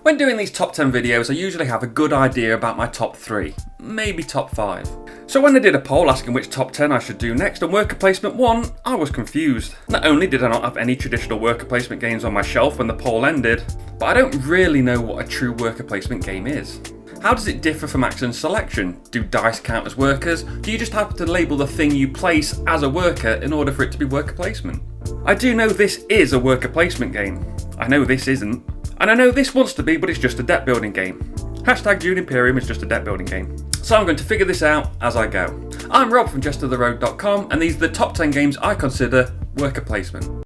When doing these top 10 videos, I usually have a good idea about my top 3, maybe top 5. So when I did a poll asking which top 10 I should do next and worker placement won, I was confused. Not only did I not have any traditional worker placement games on my shelf when the poll ended, but I don't really know what a true worker placement game is. How does it differ from action selection? Do dice count as workers? Do you just have to label the thing you place as a worker in order for it to be worker placement? I do know this is a worker placement game. I know this isn't. And I know this wants to be, but it's just a deck building game. Hashtag June Imperium is just a deck building game. So I'm going to figure this out as I go. I'm Rob from JestaThaRogue.com, and these are the top 10 games I consider worker placement.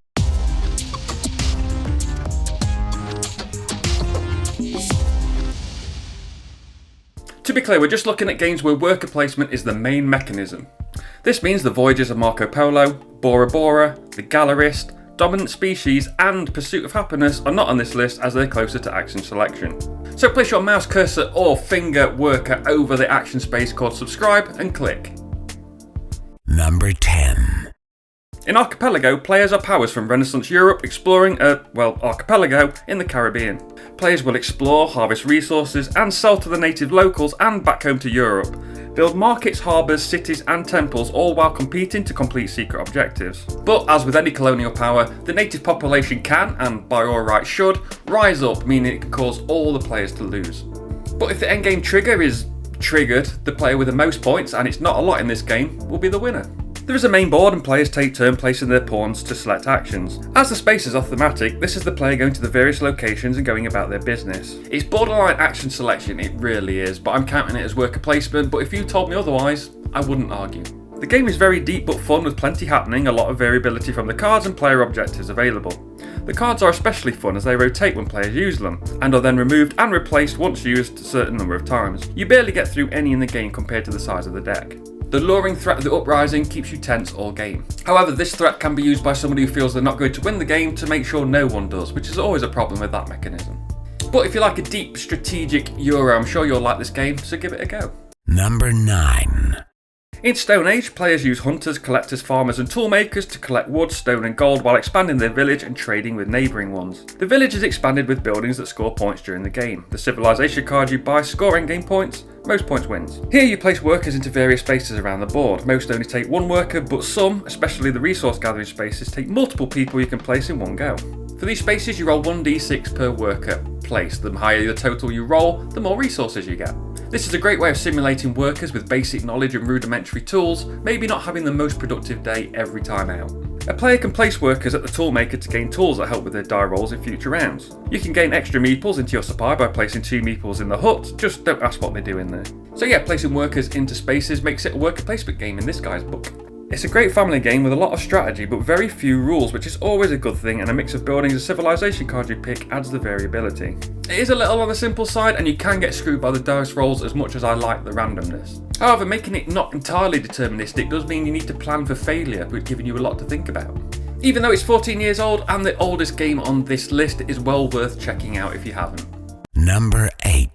To be clear, we're just looking at games where worker placement is the main mechanism. This means the Voyages of Marco Polo, Bora Bora, The Gallerist, Dominant Species and Pursuit of Happiness are not on this list as they're closer to action selection. So place your mouse cursor or finger worker over the action space called subscribe and click. Number 10. In Archipelago, players are powers from Renaissance Europe exploring archipelago in the Caribbean. Players will explore, harvest resources and sell to the native locals and back home to Europe. Build markets, harbours, cities and temples, all while competing to complete secret objectives. But as with any colonial power, the native population can, and by all rights should, rise up, meaning it can cause all the players to lose. But if the endgame trigger is triggered, the player with the most points, and it's not a lot in this game, will be the winner. There is a main board and players take turn placing their pawns to select actions. As the spaces are thematic, this is the player going to the various locations and going about their business. It's borderline action selection, it really is, but I'm counting it as worker placement, but if you told me otherwise, I wouldn't argue. The game is very deep but fun with plenty happening, a lot of variability from the cards and player objectives available. The cards are especially fun as they rotate when players use them, and are then removed and replaced once used a certain number of times. You barely get through any in the game compared to the size of the deck. The luring threat of the uprising keeps you tense all game. However, this threat can be used by somebody who feels they're not going to win the game to make sure no one does, which is always a problem with that mechanism. But if you like a deep strategic Euro, I'm sure you'll like this game, so give it a go. Number 9. In Stone Age, players use hunters, collectors, farmers and toolmakers to collect wood, stone and gold while expanding their village and trading with neighbouring ones. The village is expanded with buildings that score points during the game. The civilization card you buy score endgame points, most points wins. Here you place workers into various spaces around the board. Most only take one worker, but some, especially the resource gathering spaces, take multiple people you can place in one go. For these spaces you roll 1d6 per worker placed. The higher the total you roll, the more resources you get. This is a great way of simulating workers with basic knowledge and rudimentary tools, maybe not having the most productive day every time out. A player can place workers at the toolmaker to gain tools that help with their die rolls in future rounds. You can gain extra meeples into your supply by placing 2 meeples in the hut, just don't ask what they do in there. So yeah, placing workers into spaces makes it a worker placement game in this guy's book. It's a great family game with a lot of strategy but very few rules, which is always a good thing, and a mix of buildings and civilization cards you pick adds the variability. It is a little on the simple side and you can get screwed by the dice rolls as much as I like the randomness. However, making it not entirely deterministic does mean you need to plan for failure, but giving you a lot to think about. Even though it's 14 years old and the oldest game on this list, it is well worth checking out if you haven't. Number 8.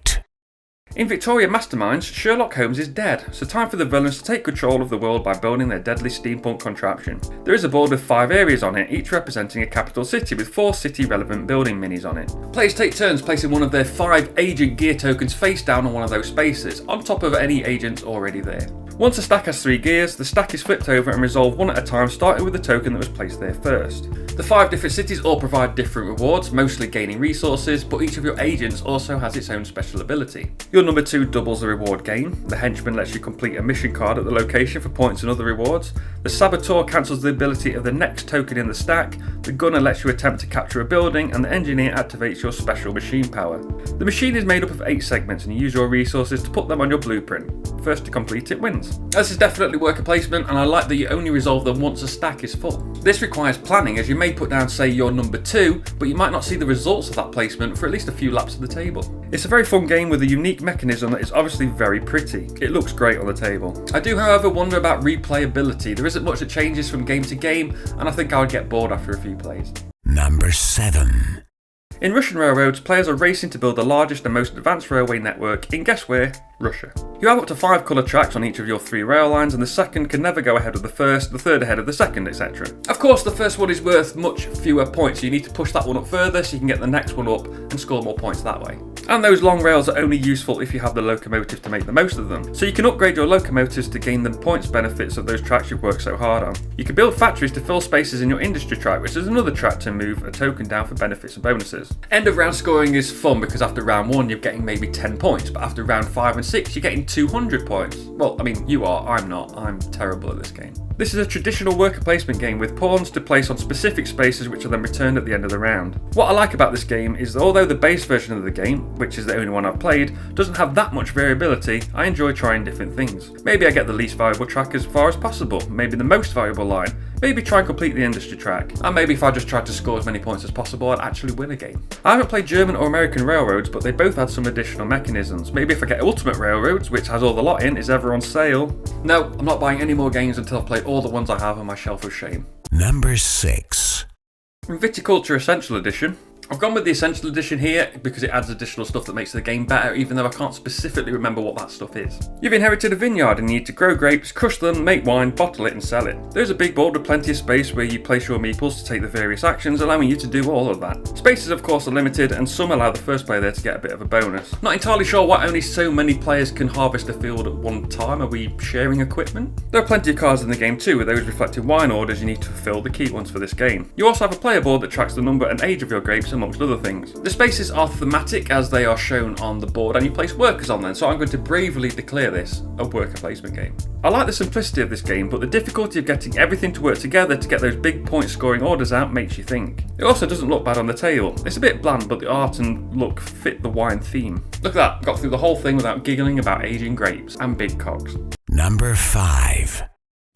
In Victorian Masterminds, Sherlock Holmes is dead, so time for the villains to take control of the world by building their deadly steampunk contraption. There is a board with 5 areas on it, each representing a capital city with 4 city-relevant building minis on it. Players take turns placing one of their 5 agent gear tokens face down on one of those spaces, on top of any agents already there. Once a stack has 3 gears, the stack is flipped over and resolved one at a time, starting with the token that was placed there first. The 5 different cities all provide different rewards, mostly gaining resources, but each of your agents also has its own special ability. Your number 2 doubles the reward gain. The henchman lets you complete a mission card at the location for points and other rewards. The saboteur cancels the ability of the next token in the stack. The gunner lets you attempt to capture a building, and the engineer activates your special machine power. The machine is made up of 8 segments and you use your resources to put them on your blueprint. First to complete it wins. This is definitely worker placement, and I like that you only resolve them once a stack is full. This requires planning, as you may put down say your number 2, but you might not see the results of that placement for at least a few laps of the table. It's a very fun game with a unique mechanism that is obviously very pretty. It looks great on the table. I do however wonder about replayability. There isn't much that changes from game to game, and I think I would get bored after a few plays. Number 7. In Russian railroads, players are racing to build the largest and most advanced railway network in, guess where? Russia. You have up to 5 colour tracks on each of your 3 rail lines, and the second can never go ahead of the first, the third ahead of the second, etc. Of course, the first one is worth much fewer points, so you need to push that one up further so you can get the next one up and score more points that way. And those long rails are only useful if you have the locomotive to make the most of them. So you can upgrade your locomotives to gain the points benefits of those tracks you've worked so hard on. You can build factories to fill spaces in your industry track, which is another track to move a token down for benefits and bonuses. End of round scoring is fun because after round 1 you're getting maybe 10 points, but after round 5 and 6 you're getting 200 points. Well, I mean, you are, I'm not. I'm terrible at this game. This is a traditional worker placement game with pawns to place on specific spaces which are then returned at the end of the round. What I like about this game is that although the base version of the game, which is the only one I've played, doesn't have that much variability, I enjoy trying different things. Maybe I get the least valuable track as far as possible, maybe the most valuable line, maybe try and complete the industry track, and maybe if I just tried to score as many points as possible, I'd actually win a game. I haven't played German or American railroads, but they both had some additional mechanisms. Maybe if I get Ultimate Railroads, which has all the lot in, is ever on sale. No, I'm not buying any more games until I've played all the ones I have on my shelf of shame. Number 6. Viticulture Essential Edition. I've gone with the Essential Edition here because it adds additional stuff that makes the game better, even though I can't specifically remember what that stuff is. You've inherited a vineyard and you need to grow grapes, crush them, make wine, bottle it and sell it. There's a big board with plenty of space where you place your meeples to take the various actions, allowing you to do all of that. Spaces of course are limited and some allow the first player there to get a bit of a bonus. Not entirely sure why only so many players can harvest a field at one time. Are we sharing equipment? There are plenty of cards in the game too, with those reflecting wine orders you need to fulfill, the key ones for this game. You also have a player board that tracks the number and age of your grapes amongst other things. The spaces are thematic as they are shown on the board and you place workers on them, so I'm going to bravely declare this a worker placement game. I like the simplicity of this game, but the difficulty of getting everything to work together to get those big point scoring orders out makes you think. It also doesn't look bad on the table. It's a bit bland, but the art and look fit the wine theme. Look at that, got through the whole thing without giggling about aging grapes and big cogs. Number 5.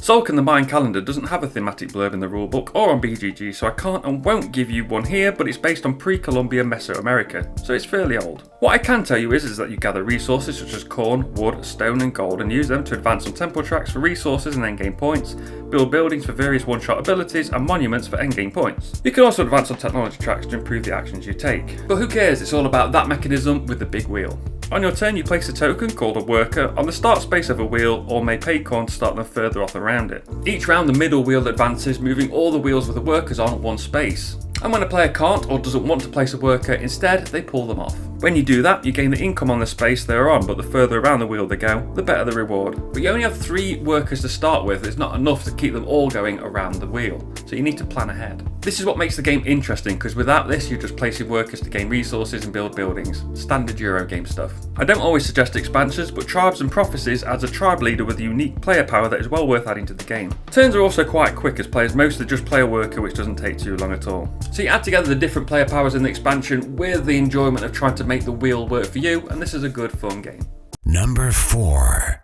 Tzolk'in the Mayan calendar doesn't have a thematic blurb in the rulebook or on BGG, so I can't and won't give you one here, but it's based on pre-Columbian Mesoamerica, so it's fairly old. What I can tell you is that you gather resources such as corn, wood, stone and gold and use them to advance on temple tracks for resources and endgame points, build buildings for various one-shot abilities and monuments for endgame points. You can also advance on technology tracks to improve the actions you take. But who cares, it's all about that mechanism with the big wheel. On your turn, you place a token, called a worker, on the start space of a wheel or may pay corn to start them further off around it. Each round, the middle wheel advances, moving all the wheels with the workers on at one space. And when a player can't or doesn't want to place a worker, instead they pull them off. When you do that, you gain the income on the space they're on, but the further around the wheel they go, the better the reward. But you only have 3 workers to start with, it's not enough to keep them all going around the wheel, so you need to plan ahead. This is what makes the game interesting, because without this you're just placing workers to gain resources and build buildings. Standard Eurogame stuff. I don't always suggest expansions, but Tribes and Prophecies adds a tribe leader with a unique player power that is well worth adding to the game. Turns are also quite quick as players mostly just play a worker, which doesn't take too long at all. So you add together the different player powers in the expansion with the enjoyment of trying to make the wheel work for you, and this is a good fun game. Number 4.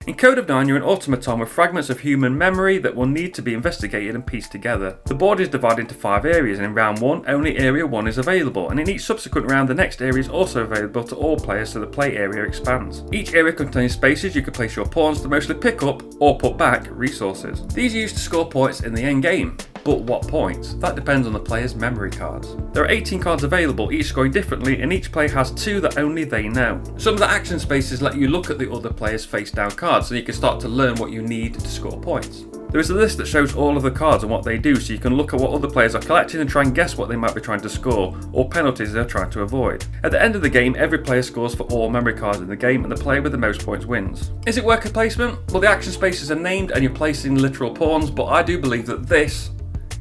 In Code of 9, you're an automaton with fragments of human memory that will need to be investigated and pieced together. The board is divided into 5 areas, and in round 1, only area 1 is available, and in each subsequent round, the next area is also available to all players, so the play area expands. Each area contains spaces you can place your pawns to mostly pick up, or put back, resources. These are used to score points in the end game. But what points? That depends on the player's memory cards. There are 18 cards available, each scoring differently, and each player has 2 that only they know. Some of the action spaces let you look at the other player's face down cards, so you can start to learn what you need to score points. There is a list that shows all of the cards and what they do, so you can look at what other players are collecting and try and guess what they might be trying to score, or penalties they're trying to avoid. At the end of the game, every player scores for all memory cards in the game, and the player with the most points wins. Is it worker placement? Well, the action spaces are named and you're placing literal pawns, but I do believe that this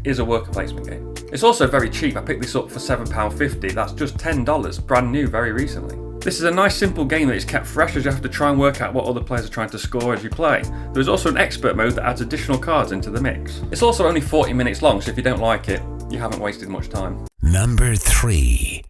is a worker placement game. It's also very cheap. I picked this up for £7.50. That's just $10, brand new very recently. This is a nice simple game that is kept fresh as you have to try and work out what other players are trying to score as you play. There is also an expert mode that adds additional cards into the mix. It's also only 40 minutes long, so if you don't like it, you haven't wasted much time. Number 3.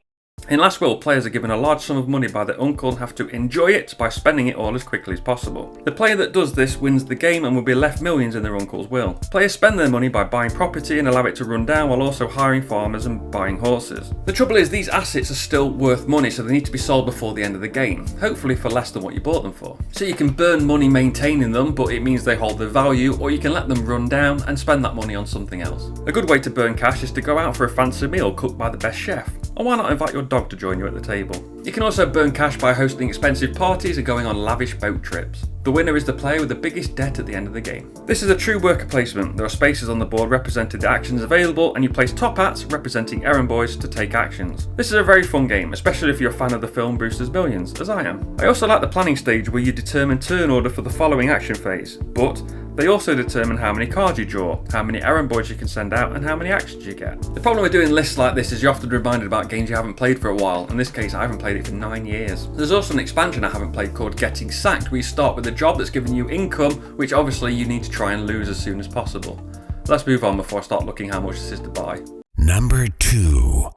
In Last Will, players are given a large sum of money by their uncle and have to enjoy it by spending it all as quickly as possible. The player that does this wins the game and will be left millions in their uncle's will. Players spend their money by buying property and allow it to run down while also hiring farmers and buying horses. The trouble is these assets are still worth money, so they need to be sold before the end of the game, hopefully for less than what you bought them for. So you can burn money maintaining them, but it means they hold their value, or you can let them run down and spend that money on something else. A good way to burn cash is to go out for a fancy meal cooked by the best chef. Or why not invite your dog dog to join you at the table. You can also burn cash by hosting expensive parties and going on lavish boat trips. The winner is the player with the biggest debt at the end of the game. This is a true worker placement. There are spaces on the board representing the actions available, and you place top hats representing errand boys to take actions. This is a very fun game, especially if you're a fan of the film Brewster's Millions, as I am. I also like the planning stage where you determine turn order for the following action phase, but they also determine how many cards you draw, how many errand boys you can send out, and how many actions you get. The problem with doing lists like this is you're often reminded about games you haven't played for a while. In this case, I haven't played it for 9 years. There's also an expansion I haven't played called Getting Sacked, where you start with a job that's giving you income, which obviously you need to try and lose as soon as possible. Let's move on before I start looking how much this is to buy. Number 2.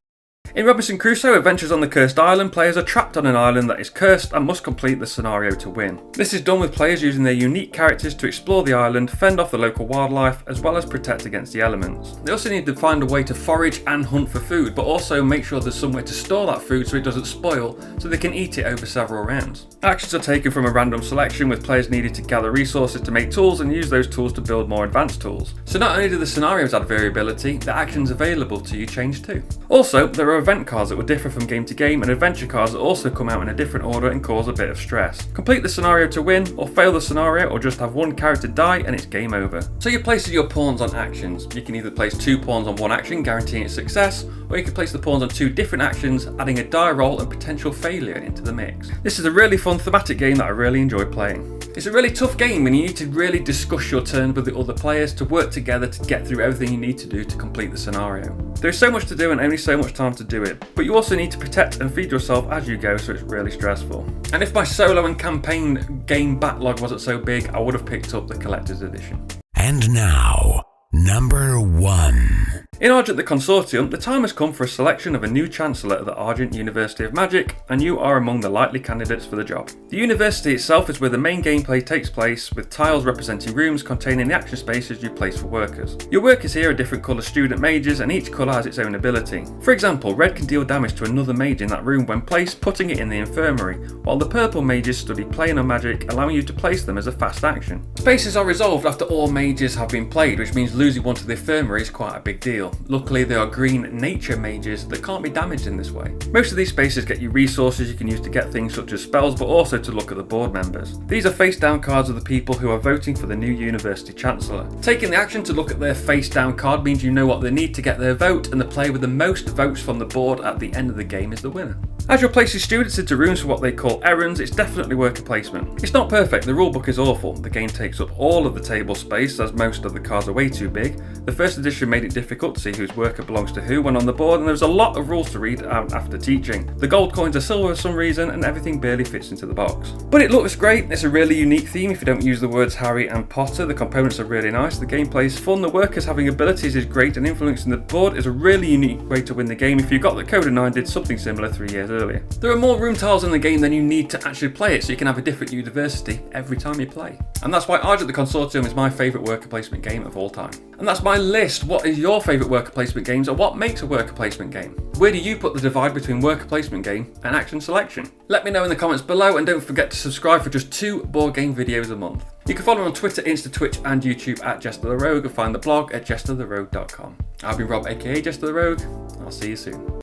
In Robinson Crusoe Adventures on the Cursed Island, players are trapped on an island that is cursed and must complete the scenario to win. This is done with players using their unique characters to explore the island, fend off the local wildlife, as well as protect against the elements. They also need to find a way to forage and hunt for food, but also make sure there's somewhere to store that food so it doesn't spoil, so they can eat it over several rounds. Actions are taken from a random selection, with players needing to gather resources to make tools and use those tools to build more advanced tools. So not only do the scenarios add variability, the actions available to you change too. Also, there are event cards that will differ from game to game, and adventure cards that also come out in a different order and cause a bit of stress. Complete the scenario to win, or fail the scenario, or just have one character die and it's game over. So you're placing your pawns on actions. You can either place 2 pawns on one action, guaranteeing its success, or you can place the pawns on 2 different actions, adding a die roll and potential failure into the mix. This is a really fun thematic game that I really enjoy playing. It's a really tough game and you need to really discuss your turn with the other players to work together to get through everything you need to do to complete the scenario. There is so much to do and only so much time to do it, but you also need to protect and feed yourself as you go, so it's really stressful. And if my solo and campaign game backlog wasn't so big, I would have picked up the collector's edition. And now, number 1. In Argent the Consortium, the time has come for a selection of a new Chancellor at the Argent University of Magic, and you are among the likely candidates for the job. The university itself is where the main gameplay takes place, with tiles representing rooms containing the action spaces you place for workers. Your workers here are different colour student mages, and each colour has its own ability. For example, red can deal damage to another mage in that room when placed, putting it in the infirmary, while the purple mages study planar magic, allowing you to place them as a fast action. Spaces are resolved after all mages have been played, which means losing one to the infirmary is quite a big deal. Luckily, there are green nature mages that can't be damaged in this way. Most of these spaces get you resources you can use to get things such as spells, but also to look at the board members. These are face down cards of the people who are voting for the new university chancellor. Taking the action to look at their face down card means you know what they need to get their vote, and the player with the most votes from the board at the end of the game is the winner. As you're placing students into rooms for what they call errands, it's definitely worker placement. It's not perfect, the rulebook is awful. The game takes up all of the table space, as most of the cards are way too big. The first edition made it difficult to see whose worker belongs to who when on the board, and there was a lot of rules to read out after teaching. The gold coins are silver for some reason, and everything barely fits into the box. But it looks great. It's a really unique theme if you don't use the words Harry and Potter. The components are really nice, the gameplay is fun, the workers having abilities is great, and influencing the board is a really unique way to win the game if you got that Coda 9 did something similar 3 years earlier. There are more room tiles in the game than you need to actually play it, so you can have a different university every time you play. And that's why Argent the Consortium is my favourite worker placement game of all time. And that's my list. What is your favourite worker placement games, or what makes a worker placement game? Where do you put the divide between worker placement game and action selection? Let me know in the comments below, and don't forget to subscribe for just 2 board game videos a month. You can follow me on Twitter, Insta, Twitch and YouTube at Jesta ThaRogue, and find the blog at JestaThaRogue.com. I've been Rob, aka Jesta ThaRogue. I'll see you soon.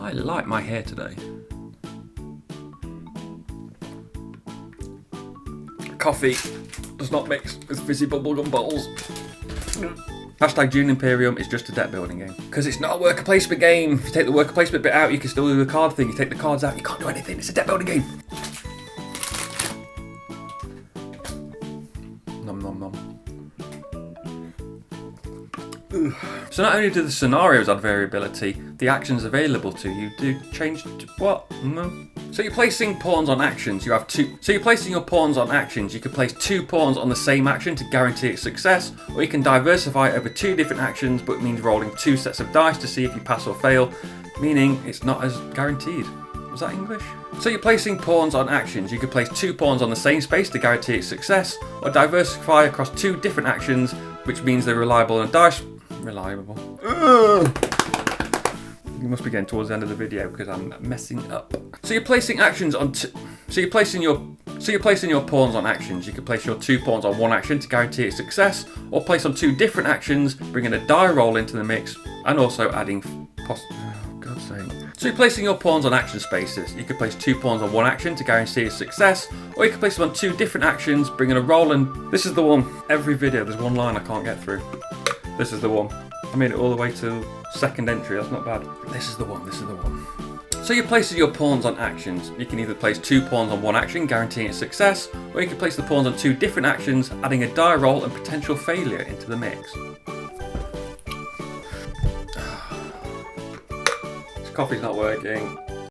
I like my hair today. Coffee does not mix with fizzy bubblegum bottles. Hashtag June Imperium is just a deck building game. Because it's not a worker placement game. If you take the worker placement bit out, you can still do the card thing. You take the cards out, you can't do anything. It's a deck building game. Nom nom nom. Ugh. So not only do the scenarios add variability, the actions available to you do change to what? No. So you're placing pawns on actions, you have 2. So you're placing your pawns on actions, you can place 2 pawns on the same action to guarantee its success, or you can diversify over 2 different actions, but it means rolling 2 sets of dice to see if you pass or fail, meaning it's not as guaranteed. Was that English? So you're placing pawns on actions, you can place 2 pawns on the same space to guarantee its success, or diversify across 2 different actions, which means they're reliable on dice. Reliable. You must be getting towards the end of the video because I'm messing up. So you're placing actions on. So you're placing your pawns on actions. You can place your 2 pawns on one action to guarantee its success, or place on 2 different actions, bringing a die roll into the mix, and also adding. Oh God. God's sake. So you're placing your pawns on action spaces. You could place 2 pawns on one action to guarantee a success, or you can place them on 2 different actions, bring in a roll, and this is the one. Every video there's one line I can't get through. This is the one. I made it all the way to second entry, that's not bad. This is the one, this is the one. So you're placing your pawns on actions. You can either place 2 pawns on one action, guaranteeing its success, or you can place the pawns on 2 different actions, adding a die roll and potential failure into the mix. This coffee's not working.